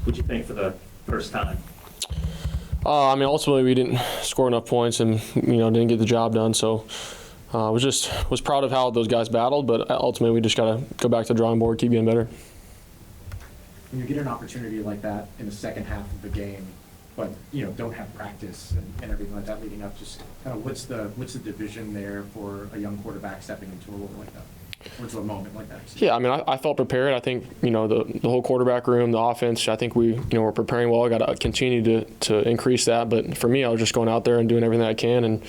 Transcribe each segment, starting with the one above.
What'd you think for the first time? I mean, ultimately we didn't score enough points and didn't get the job done. So was proud of how those guys battled, but ultimately we just got to go back to the drawing board, keep getting better. When you get an opportunity like that in the second half of the game, but don't have practice and everything like that leading up, just kind of what's the division there for a young quarterback stepping into a role like that? What's a moment like that? Yeah, I mean, I felt prepared. I think the whole quarterback room, the offense. I think we we're preparing well. I got to continue to increase that. But for me, I was just going out there and doing everything I can and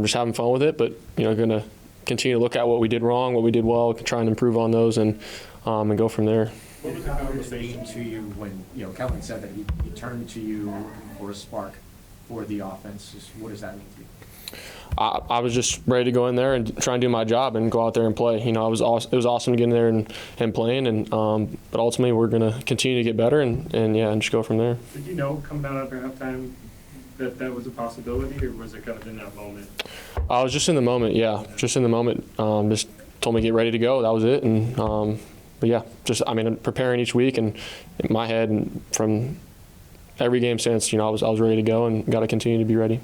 just having fun with it. But going to continue to look at what we did wrong, what we did well, try and improve on those, and go from there. What was the conversation to you when Kellen said that he turned to you for a spark for the offense? Just what does that mean to you? I was just ready to go in there and try and do my job and go out there and play. It was awesome to get in there and playing, but ultimately we're going to continue to get better and just go from there. Did you know coming out after halftime that was a possibility, or was it kind of in that moment? I was just in the moment, yeah, just in the moment. Just told me to get ready to go. That was it, and but yeah, preparing each week and in my head and from every game since, I was ready to go and got to continue to be ready.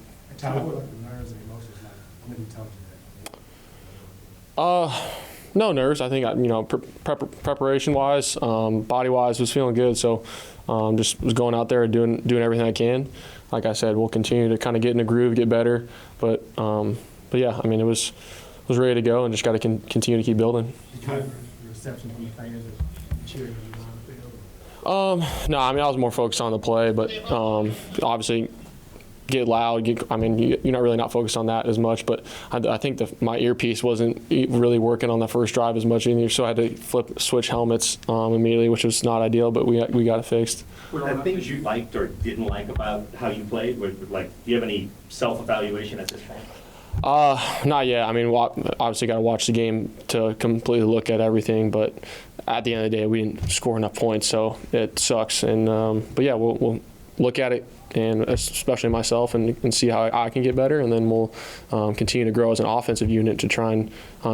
No nerves. I think preparation-wise, body-wise, was feeling good. So just was going out there and doing everything I can. Like I said, we'll continue to kind of get in the groove, get better. But yeah, it was ready to go and just got to continue to keep building. Did you have reception from the fans cheering you on the field? No, I was more focused on the play, but obviously. Get loud. You're not really not focused on that as much, but I think my earpiece wasn't really working on the first drive as much either, so I had to switch helmets immediately, which was not ideal, but we got it fixed. Were there things you liked or didn't like about how you played? Do you have any self-evaluation at this point? Not yet. Obviously got to watch the game to completely look at everything, but at the end of the day, we didn't score enough points, so it sucks. And but yeah, we'll look at it, and especially myself, and see how I can get better, and then we'll continue to grow as an offensive unit to try and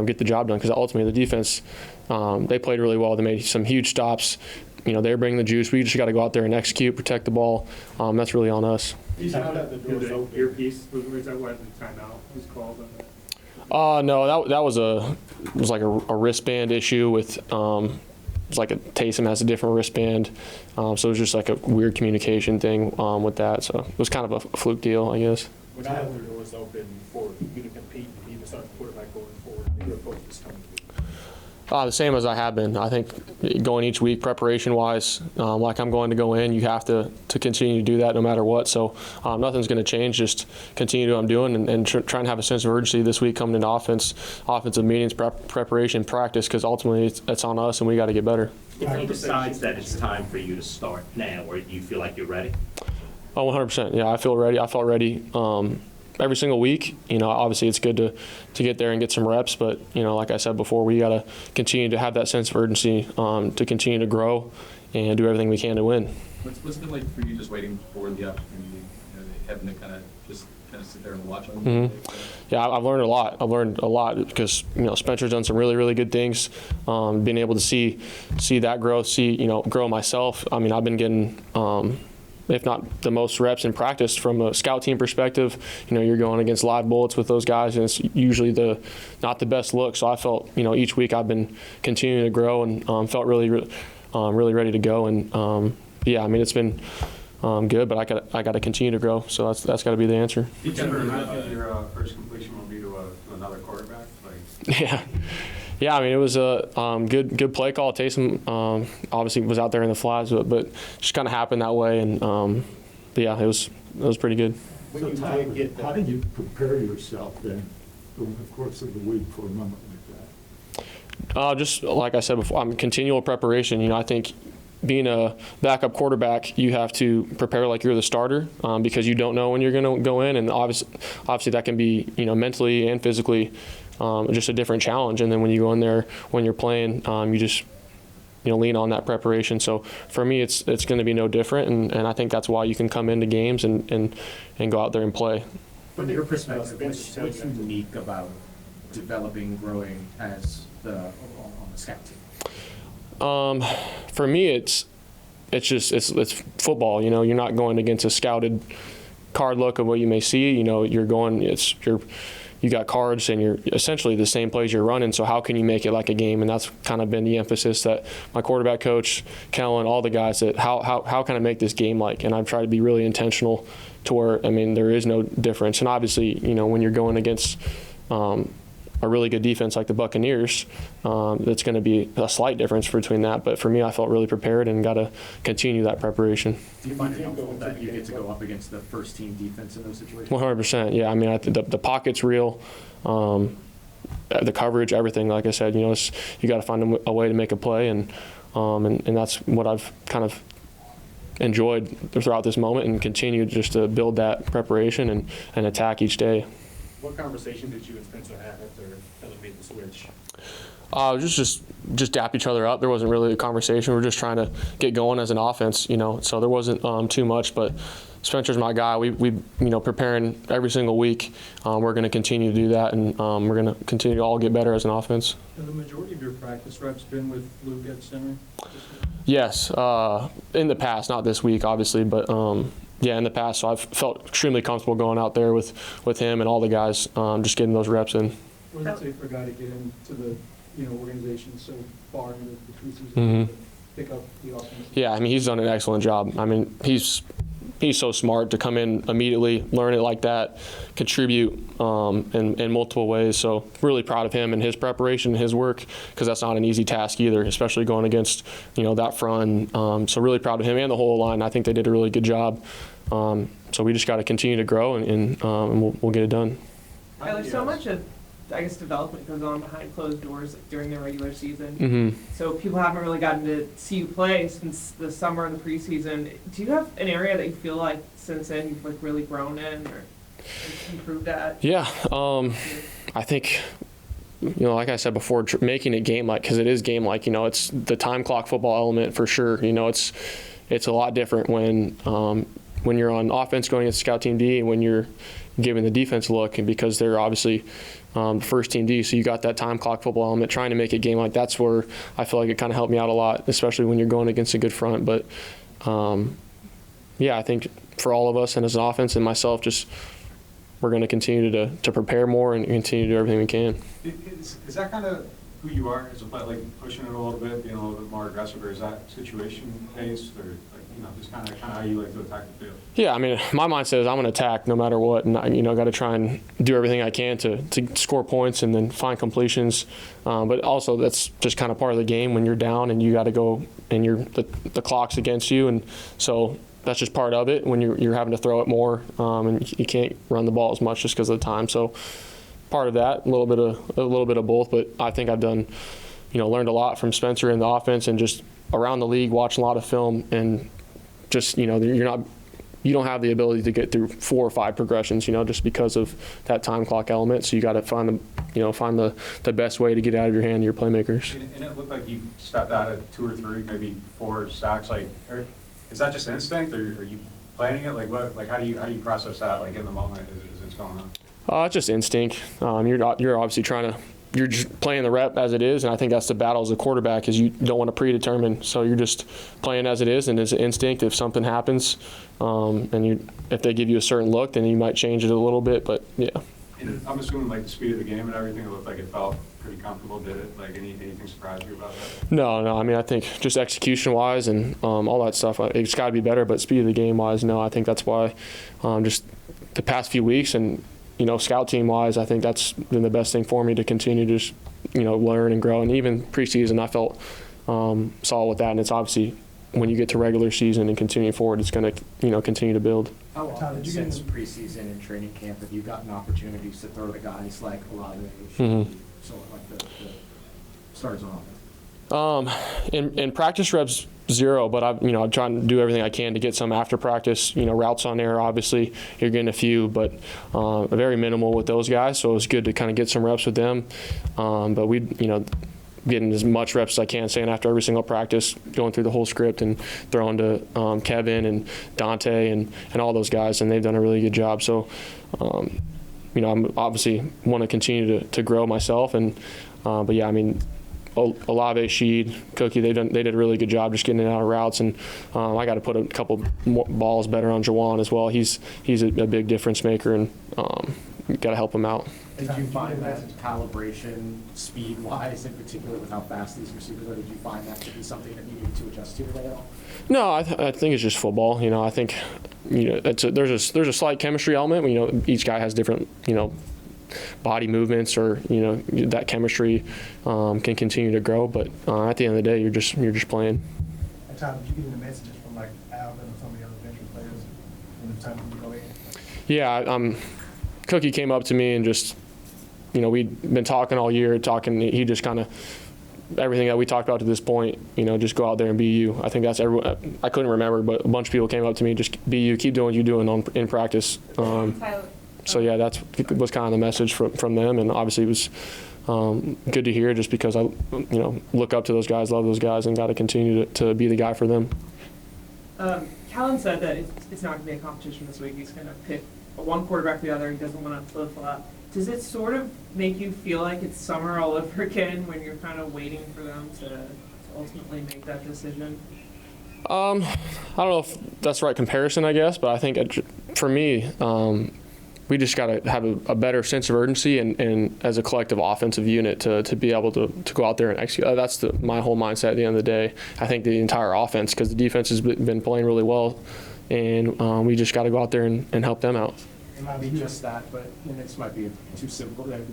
get the job done. Because ultimately, the defense, they played really well. They made some huge stops. They're bringing the juice. We just got to go out there and execute, protect the ball. That's really on us. You said that the doors open. Earpiece was that why the timeout was called? No, that was like a wristband issue with. It's like Taysom has a different wristband, so it was just like a weird communication thing with that. So it was kind of a fluke deal, I guess. When I have the doors open for you to compete and even start the quarterback going forward, your approach is coming to be? The same as I have been. I think going each week, preparation-wise, like I'm going to go in, you have to continue to do that no matter what. So nothing's going to change. Just continue to do what I'm doing and try and have a sense of urgency this week coming into offensive meetings, preparation, practice, because ultimately it's on us and we got to get better. If he decides that it's time for you to start now, or do you feel like you're ready? Oh, 100%. Yeah, I feel ready. I felt ready. Every single week, obviously it's good to get there and get some reps, but like I said before, we got to continue to have that sense of urgency to continue to grow and do everything we can to win. What's it like for you just waiting for the opportunity, having to kind of sit there and watch them? Mm-hmm. Yeah, I've learned a lot. Because Spencer's done some really, really good things. Being able to see that growth, grow myself. I've been getting. If not the most reps in practice from a scout team perspective. You're going against live bullets with those guys, and it's usually not the best look. So I felt, each week I've been continuing to grow and felt really ready to go. And yeah, it's been good, but I got to continue to grow. So that's got to be the answer. Did you ever imagine your first completion will be to another quarterback? Yeah. Yeah, it was a good play call. Taysom obviously was out there in the flats, but just kind of happened that way. And but yeah, it was pretty good. How did you prepare yourself then over the course of the week for a moment like that? Just like I said before, continual preparation. I think being a backup quarterback, you have to prepare like you're the starter because you don't know when you're going to go in, and obviously that can be mentally and physically. Just a different challenge, and then when you go in there, when you're playing, you just lean on that preparation. So for me, it's going to be no different, and I think that's why you can come into games and go out there and play. From your perspective, what's unique about developing, growing as on the scout team? For me, it's it's football. You know, you're not going against a scouted card look of what you may see. You know, you got cards and you're essentially the same plays you're running. So how can you make it like a game? And that's kind of been the emphasis that my quarterback coach, Kellen, all the guys, that how can I make this game like? And I've tried to be really intentional to where, I mean, there is no difference. And obviously, you know, when you're going against a really good defense like the Buccaneers, that's going to be a slight difference between that. But for me, I felt really prepared and got to continue that preparation. Do you find it helpful that you get to go up against the first team defense in those situations? 100%. Yeah, I mean, the pocket's real. The coverage, everything. Like I said, you know, you got to find a way to make a play, and that's what I've kind of enjoyed throughout this moment, and continue just to build that preparation and attack each day. What conversation did you and Spencer have after kind of made the switch? Just dap each other up. There wasn't really a conversation. We were just trying to get going as an offense, you know. So there wasn't too much. But Spencer's my guy. We you know, preparing every single week. We're going to continue to do that, and we're going to continue to all get better as an offense. Have the majority of your practice reps been with Luke at center? Yes, in the past, not this week, obviously, but yeah, in the past. So I've felt extremely comfortable going out there with him and all the guys, just getting those reps in. What does it take for a guy to get into the organization so far into the preseason Mm-hmm. to pick up the offense? Yeah, I mean, he's done an excellent job. I mean, he's so smart to come in immediately, learn it like that, contribute in multiple ways. So really proud of him and his preparation and his work, because that's not an easy task either, especially going against, you know, that front. So really proud of him and the whole line. I think they did a really good job. So we just got to continue to grow, and we'll get it done. Tyler, so much of, I guess, development goes on behind closed doors during the regular season. Mm-hmm. So people haven't really gotten to see you play since the summer and the preseason. Do you have an area that you feel like since then you've like really grown in or improved at? Yeah, I think, you know, like I said before, making it game-like, because it is game-like. You know, it's the time clock football element for sure. You know, it's a lot different when you're on offense going against scout team D and when you're giving the defense a look, and because they're obviously first team D, so you got that time clock football element, trying to make it game like. That's where I feel like it kind of helped me out a lot, especially when you're going against a good front. But yeah, I think for all of us and as an offense and myself, just we're going to continue to prepare more and continue to do everything we can. Is that kind of who you are as a player, like pushing it a little bit, being a little bit more aggressive, or is that situation based, or like, you know, just kind of how you like to attack the field? Yeah, I mean, my mindset is I'm going to attack no matter what, and you know, got to try and do everything I can to score points and then find completions. But also, that's just kind of part of the game when you're down and you got to go and the clock's against you, and so that's just part of it when you're having to throw it more, and you can't run the ball as much just because of the time. So part of that, a little bit of both. But I think I've done, you know, learned a lot from Spencer in the offense and just around the league, watching a lot of film, and just, you know, you don't have the ability to get through 4 or 5 progressions, you know, just because of that time clock element. So you got to find the best way to get out of your hand your playmakers. And it looked like you stepped out at 2 or 3, maybe 4 sacks. Like, is that just instinct, or are you planning it? Like, what? Like, how do you process that? Like, in the moment as it's going on? It's just instinct. You're obviously you're just playing the rep as it is, and I think that's the battle as a quarterback, is you don't want to predetermine. So you're just playing as it is, and it's an instinct. If something happens, if they give you a certain look, then you might change it a little bit. But yeah. And I'm assuming, like, the speed of the game and everything, it looked like it felt pretty comfortable. Did it? Like, anything surprise you about that? No. I mean, I think just execution-wise and all that stuff, it's got to be better. But speed of the game-wise, no. I think that's why just the past few weeks and, you know, scout team-wise, I think that's been the best thing for me to continue to just, you know, learn and grow. And even preseason, I felt solid with that. And it's obviously when you get to regular season and continue forward, it's going to, you know, continue to build. How often since preseason and training camp have you gotten opportunities to throw to guys like Olave, so like the starters on offense? In practice reps, 0, but I'm trying to do everything I can to get some after practice. You know, routes on air, obviously you're getting a few, but very minimal with those guys. So it was good to kind of get some reps with them. But we, you know, getting as much reps as I can, saying after every single practice, going through the whole script and throwing to Kevin and Dante and all those guys, and they've done a really good job. So, you know, I'm obviously want to continue to grow myself, and but yeah, I mean, Olave, Sheed, Cookie, they did a really good job just getting it out of routes, and I got to put a couple more balls better on Jawan as well. He's a big difference maker, and got to help him out. Did you find that calibration, speed-wise, in particular, with how fast these receivers are, did you find that to be something that needed to adjust to at all? No, I think it's just football. I think there's a slight chemistry element. Each guy has different body movements, or that chemistry can continue to grow. But at the end of the day, you're just playing. And Tom, did you get any messages from like Alvin or some of the other veteran players when it was time for you to go in? Yeah, Cookie came up to me and just, we'd been talking all year, he just kind of, everything that we talked about to this point, just go out there and be you. I think that's everyone. I couldn't remember, but a bunch of people came up to me, just be you, keep doing what you're doing in practice. So yeah, that was kind of the message from them, and obviously it was good to hear, just because I, look up to those guys, love those guys, and got to continue to be the guy for them. Callan said that it's not going to be a competition this week. He's going to pick one quarterback or the other. He doesn't want to flip-flop. Does it sort of make you feel like it's summer all over again when you're kind of waiting for them to ultimately make that decision? I don't know if that's the right comparison, I guess, but I think for me, we just got to have a better sense of urgency and as a collective offensive unit to be able to go out there and execute. That's my whole mindset at the end of the day. I think the entire offense, because the defense has been playing really well, and we just got to go out there and help them out. It might be just that, but this might be a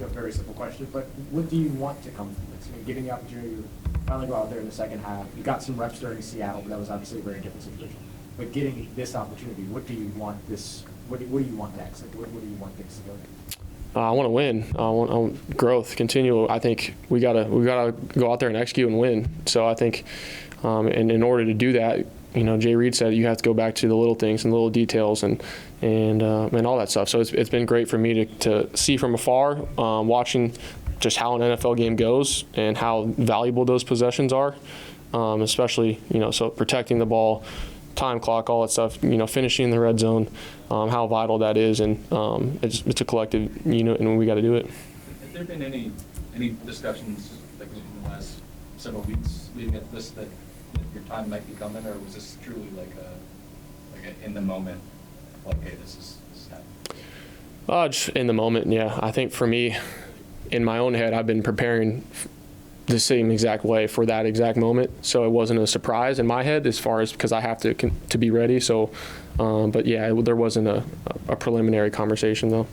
very simple question, but what do you want to come from this? Given the opportunity to finally go out there in the second half, you got some reps during Seattle, but that was obviously a very different situation. But getting this opportunity, what do you want next? What do you want things to go? I want to win. I want growth, continue. I think we gotta go out there and execute and win. So I think, and in order to do that, Jay Reed said you have to go back to the little things and little details and all that stuff. So it's been great for me to see from afar, watching just how an NFL game goes and how valuable those possessions are, especially so protecting the ball, time clock, all that stuff. Finishing in the red zone, how vital that is, and it's a collective unit, and we got to do it. Have there been any discussions like in the last several weeks leading up to this that your time might be coming, or was this truly like a in the moment, like, hey, this is happening? Just in the moment, yeah. I think for me, in my own head, I've been preparing the same exact way for that exact moment, so it wasn't a surprise in my head as far as, because I have to be ready. So, but yeah, there wasn't a preliminary conversation though.